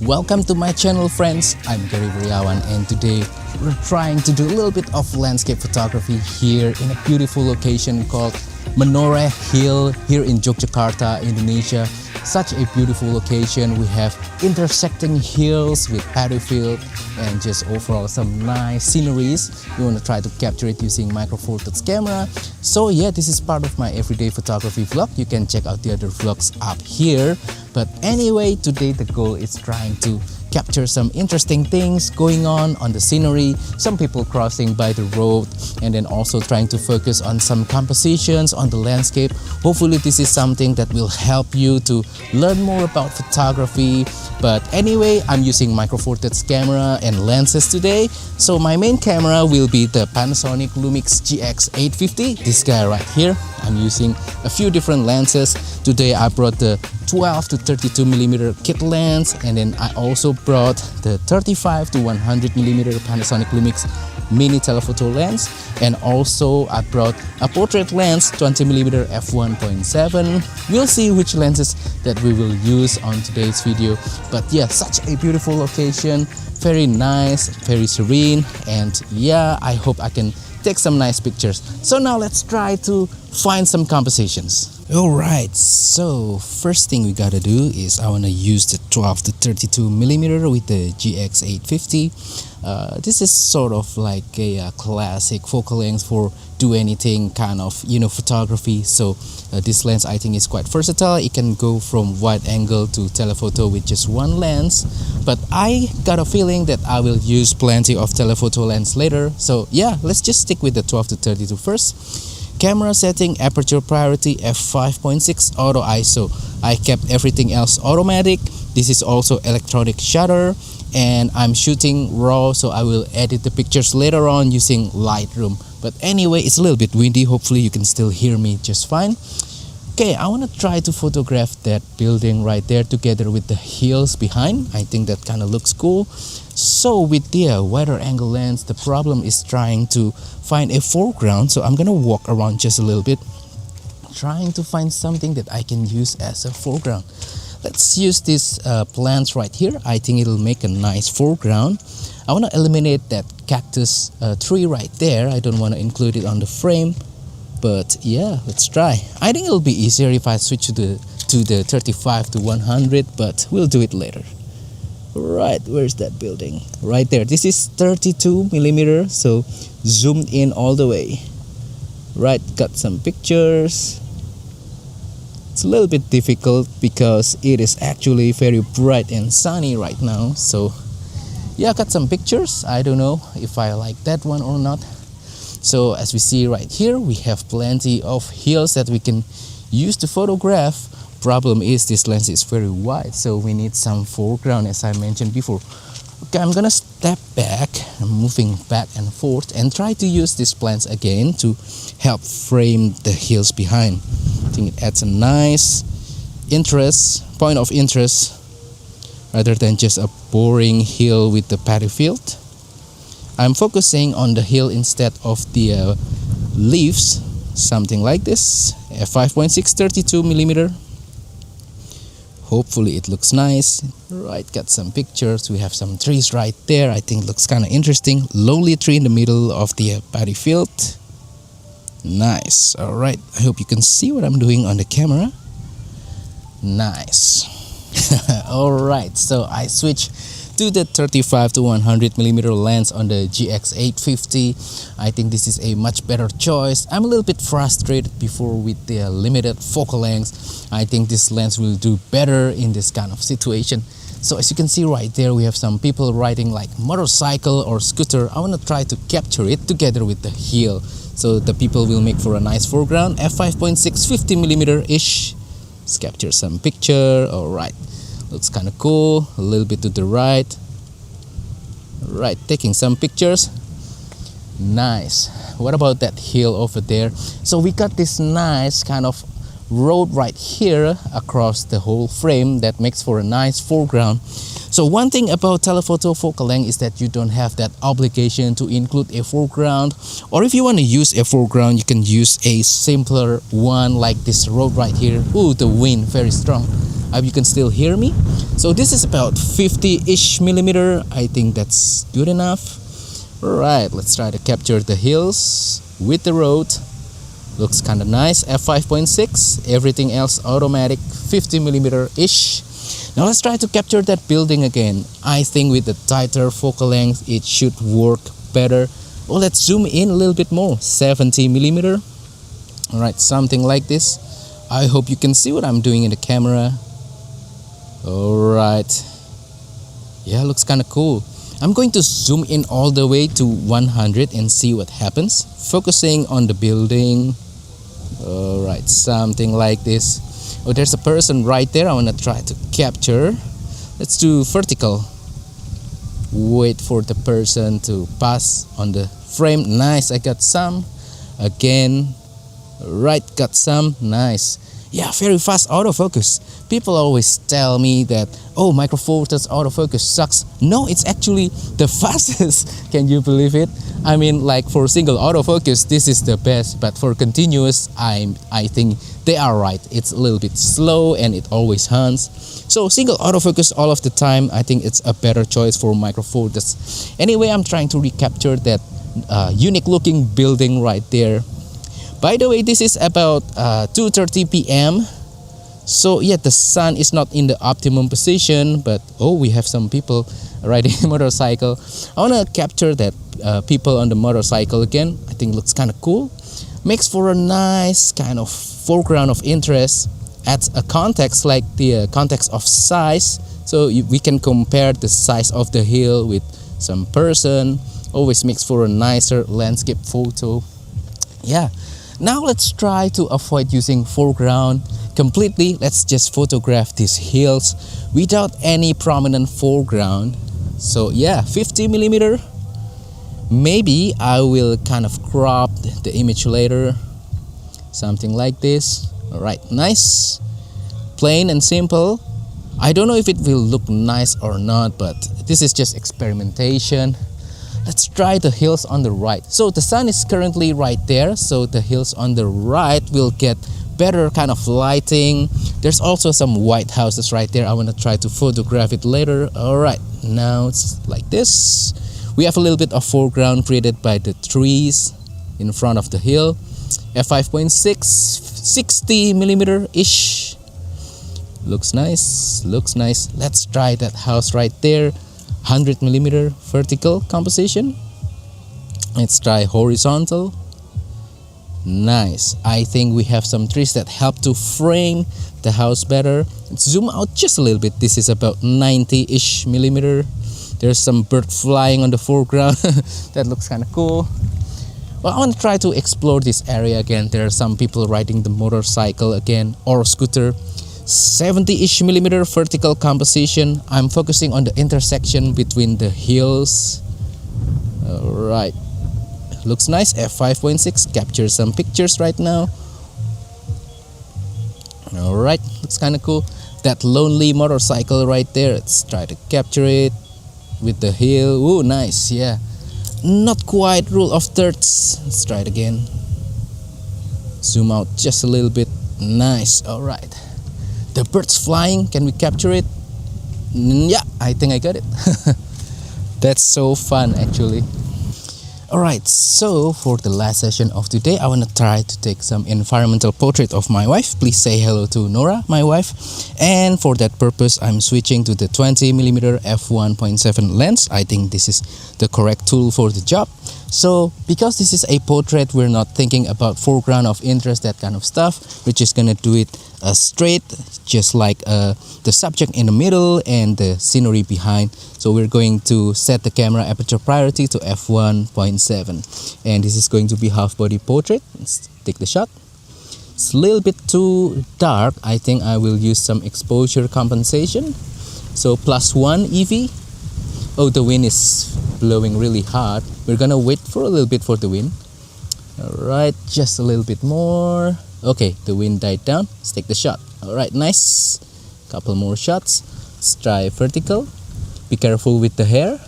Welcome to my channel, friends. I'm Gary Vriawan, and today we're trying to do a little bit of landscape photography here in a beautiful location called Menoreh Hill here in Yogyakarta, Indonesia. Such a beautiful location. We have intersecting hills with paddy field and just overall some nice sceneries. We want to try to capture it using Micro Four Thirds camera. So yeah, this is part of my everyday photography vlog. You can check out the other vlogs up here. But anyway, today the goal is trying to capture some interesting things going on the scenery, some people crossing by the road, and then also trying to focus on some compositions on the landscape. Hopefully this is something that will help you to learn more about photography. But anyway, I'm using Micro Four Thirds camera and lenses today. So my main camera will be the Panasonic Lumix GX850, this guy right here. I'm using a few different lenses. Today I brought the 12 to 32mm kit lens, and then I also brought the 35 to 100mm Panasonic Lumix mini telephoto lens, and also I brought a portrait lens 20mm f1.7. We'll see which lenses that we will use on today's video. But yeah, such a beautiful location, very nice, very serene, and yeah, I hope I can take some nice pictures. So now let's try to find some compositions. Alright, so first thing we gotta do is I wanna use the 12 to 32mm with the GX850. This is sort of like a classic focal length for do anything kind of photography. So this lens I think is quite versatile. It can go from wide angle to telephoto with just one lens, but I got a feeling that I will use plenty of telephoto lens later. So yeah, let's just stick with the 12 to 32 first. Camera setting, aperture priority f5.6 auto ISO. I kept everything else automatic. This is also electronic shutter, and I'm shooting raw, so I will edit the pictures later on using Lightroom. But anyway, it's a little bit windy. Hopefully you can still hear me just fine. Okay, I want to try to photograph that building right there together with the hills behind. I think that kind of looks cool. So with the wider angle lens, the problem is trying to find a foreground. So I'm gonna walk around just a little bit, trying to find something that I can use as a foreground. Let's use this plants right here. I think it'll make a nice foreground. I want to eliminate that cactus tree right there. I don't want to include it on the frame. But yeah, let's try. I think it'll be easier if I switch to the 35 to 100, but we'll do it later. Right, where's that building? Right there. This is 32mm, so zoomed in all the way. Right, got some pictures. It's a little bit difficult because it is actually very bright and sunny right now. So yeah, got some pictures. I don't know if I like that one or not. So as we see right here, we have plenty of hills that we can use to photograph. Problem is this lens is very wide, so we need some foreground, as I mentioned before. Okay, I'm gonna step back. I'm moving back and forth and try to use this lens again to help frame the hills behind. I think it adds a nice point of interest rather than just a boring hill with the paddy field. I'm focusing on the hill instead of the leaves, something like this. f5.6 32mm. Hopefully it looks nice. Right, got some pictures. We have some trees right there. I think looks kind of interesting. Lonely tree in the middle of the paddy field. Nice. All right, I hope you can see what I'm doing on the camera. Nice. All right, so I switched to the 35 to 100mm lens on the GX850. I think this is a much better choice. I'm a little bit frustrated before with the limited focal length. I think this lens will do better in this kind of situation. So as you can see right there, we have some people riding like motorcycle or scooter. I want to try to capture it together with the hill, so the people will make for a nice foreground. f5.6 50mm ish. Let's capture some picture. All right. Looks kind of cool. A little bit to the right. Right, taking some pictures. Nice. What about that hill over there? So we got this nice kind of road right here across the whole frame that makes for a nice foreground. So one thing about telephoto focal length is that you don't have that obligation to include a foreground, or if you want to use a foreground, you can use a simpler one like this road right here. Ooh, the wind very strong. I hope you can still hear me. So this is about 50-ish millimeter. I think that's good enough. Alright, let's try to capture the hills with the road. Looks kind of nice. f5.6, everything else automatic, 50 millimeter ish. Now let's try to capture that building again. I think with the tighter focal length it should work better. Oh, let's zoom in a little bit more, 70 millimeter. Alright, something like this. I hope you can see what I'm doing in the camera. Alright, yeah, looks kind of cool. I'm going to zoom in all the way to 100 and see what happens, focusing on the building. Alright, something like this. Oh, there's a person right there. I want to try to capture. Let's do vertical. Wait for the person to pass on the frame. Nice, I got some. Again, right, got some. Nice. Yeah, very fast autofocus. People always tell me that, oh, Micro Four Thirds autofocus sucks. No, it's actually the fastest. Can you believe it? I mean, like for single autofocus, this is the best, but for continuous, I think they are right. It's a little bit slow and it always hunts. So single autofocus all of the time, I think it's a better choice for Micro Four Thirds. Anyway, I'm trying to recapture that unique looking building right there. By the way, this is about 2:30 p.m. So yeah, the sun is not in the optimum position, but oh, we have some people riding a motorcycle. I want to capture that people on the motorcycle again. I think it looks kind of cool. Makes for a nice kind of foreground of interest. Adds a context, like the context of size. So we can compare the size of the hill with some person. Always makes for a nicer landscape photo. Yeah. Now let's try to avoid using foreground completely. Let's just photograph these hills without any prominent foreground. So yeah, 50 millimeter. Maybe I will kind of crop the image later. Something like this. Alright, nice. Plain and simple. I don't know if it will look nice or not, but this is just experimentation. Let's try the hills on the right. So the sun is currently right there, so the hills on the right will get better kind of lighting. There's also some white houses right there. I want to try to photograph it later. Alright, now it's like this. We have a little bit of foreground created by the trees in front of the hill. f5.6, 60 millimeter ish. Looks nice, looks nice. Let's try that house right there. 100 millimeter vertical composition. Let's try horizontal. Nice. I think we have some trees that help to frame the house better. Let's zoom out just a little bit. This is about 90-ish millimeter. There's some bird flying on the foreground. That looks kind of cool. Well, I want to try to explore this area again. There are some people riding the motorcycle again, or scooter. 70-ish millimeter vertical composition. I'm focusing on the intersection between the hills. Alright, looks nice. f5.6, capture some pictures right now. Alright, looks kind of cool. That lonely motorcycle right there, let's try to capture it with the hill. Ooh, nice, yeah. Not quite rule of thirds. Let's try it again. Zoom out just a little bit. Nice, alright. The birds flying, can we capture it? Yeah, I think I got it. That's so fun actually. Alright, so for the last session of today, I want to try to take some environmental portrait of my wife. Please say hello to Nora, my wife. And for that purpose, I'm switching to the 20mm f1.7 lens. I think this is the correct tool for the job. So because this is a portrait, we're not thinking about foreground of interest, that kind of stuff. We're just gonna do it straight, just like the subject in the middle and the scenery behind. So we're going to set the camera aperture priority to f1.7, and this is going to be half body portrait. Let's take the shot. It's a little bit too dark. I think I will use some exposure compensation. So +1 EV. Oh, the wind is blowing really hard. We're gonna wait for a little bit for the wind. Alright, just a little bit more. Okay, the wind died down. Let's take the shot. Alright, nice. Couple more shots. Let's try vertical. Be careful with the hair.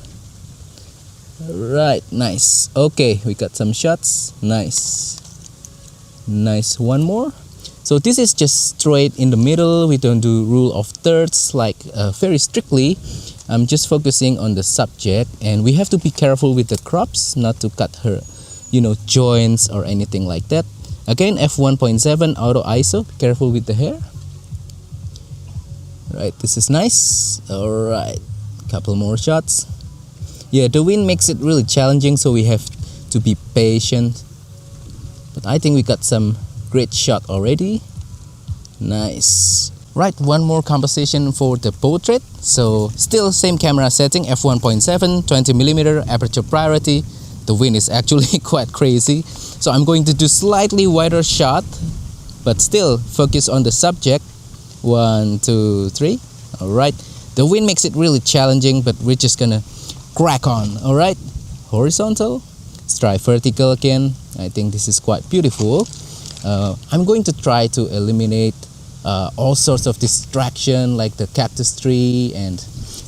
Alright, nice. Okay, we got some shots. Nice. Nice, one more. So this is just straight in the middle. We don't do rule of thirds like very strictly. I'm just focusing on the subject, and we have to be careful with the crops not to cut her, joints or anything like that. Again, f1.7 auto ISO. Be careful with the hair. Right, this is nice. Alright, couple more shots. Yeah, the wind makes it really challenging, so we have to be patient. But I think we got some great shot already. Nice. Right, one more composition for the portrait. So still same camera setting, f1.7, 20mm aperture priority. The wind is actually quite crazy, so I'm going to do slightly wider shot, but still focus on the subject. 1, 2, 3. All right, the wind makes it really challenging, but we're just gonna crack on. All right, horizontal. Let's try vertical again. I think this is quite beautiful. I'm going to try to eliminate all sorts of distraction like the cactus tree, and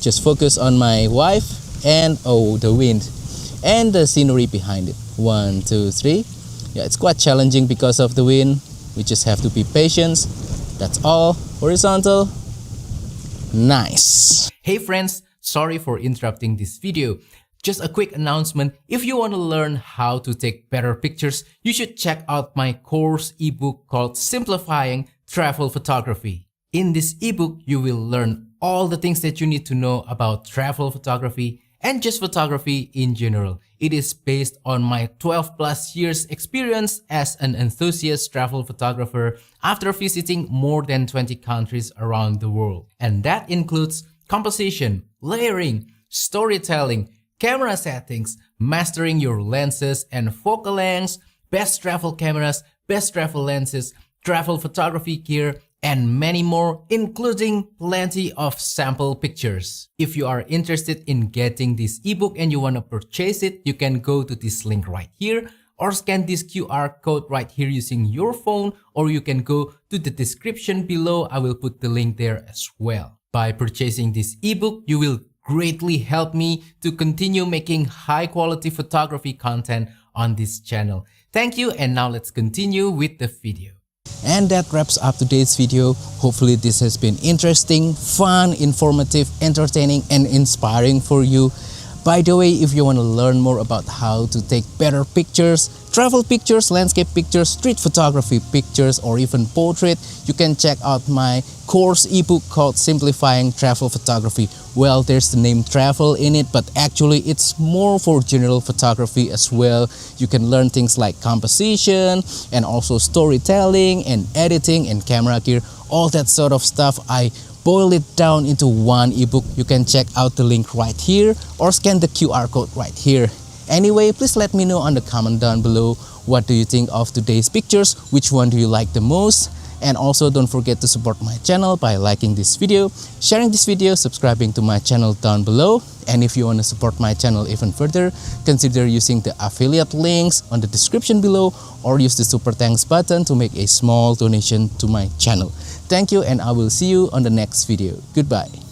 just focus on my wife and the wind and the scenery behind it. 1, 2, 3. Yeah, it's quite challenging because of the wind. We just have to be patient. That's all. Horizontal. Nice. Hey friends, sorry for interrupting this video. Just a quick announcement, if you want to learn how to take better pictures, you should check out my course ebook called Simplifying Travel Photography. In this ebook, you will learn all the things that you need to know about travel photography and just photography in general. It is based on my 12 plus years experience as an enthusiast travel photographer after visiting more than 20 countries around the world. And that includes composition, layering, storytelling, camera settings, mastering your lenses and focal lengths, best travel cameras, best travel lenses, travel photography gear, and many more, including plenty of sample pictures. If you are interested in getting this ebook and you want to purchase it, you can go to this link right here or scan this QR code right here using your phone, or you can go to the description below. I will put the link there as well. By purchasing this ebook, you will greatly help me to continue making high quality photography content on this channel. Thank you, and now let's continue with the video. And that wraps up today's video. Hopefully this has been interesting, fun, informative, entertaining, and inspiring for you. By the way, if you want to learn more about how to take better pictures, travel pictures, landscape pictures, street photography pictures, or even portrait, you can check out my course ebook called Simplifying Travel Photography. Well, there's the name travel in it, but actually it's more for general photography as well. You can learn things like composition and also storytelling and editing and camera gear, all that sort of stuff. I boil it down into one ebook. You can check out the link right here or scan the QR code right here. Anyway, please let me know on the comment down below, what do you think of today's pictures, which one do you like the most, and also don't forget to support my channel by liking this video, sharing this video, subscribing to my channel down below, and if you want to support my channel even further, consider using the affiliate links on the description below or use the super thanks button to make a small donation to my channel. Thank you, and I will see you on the next video. Goodbye.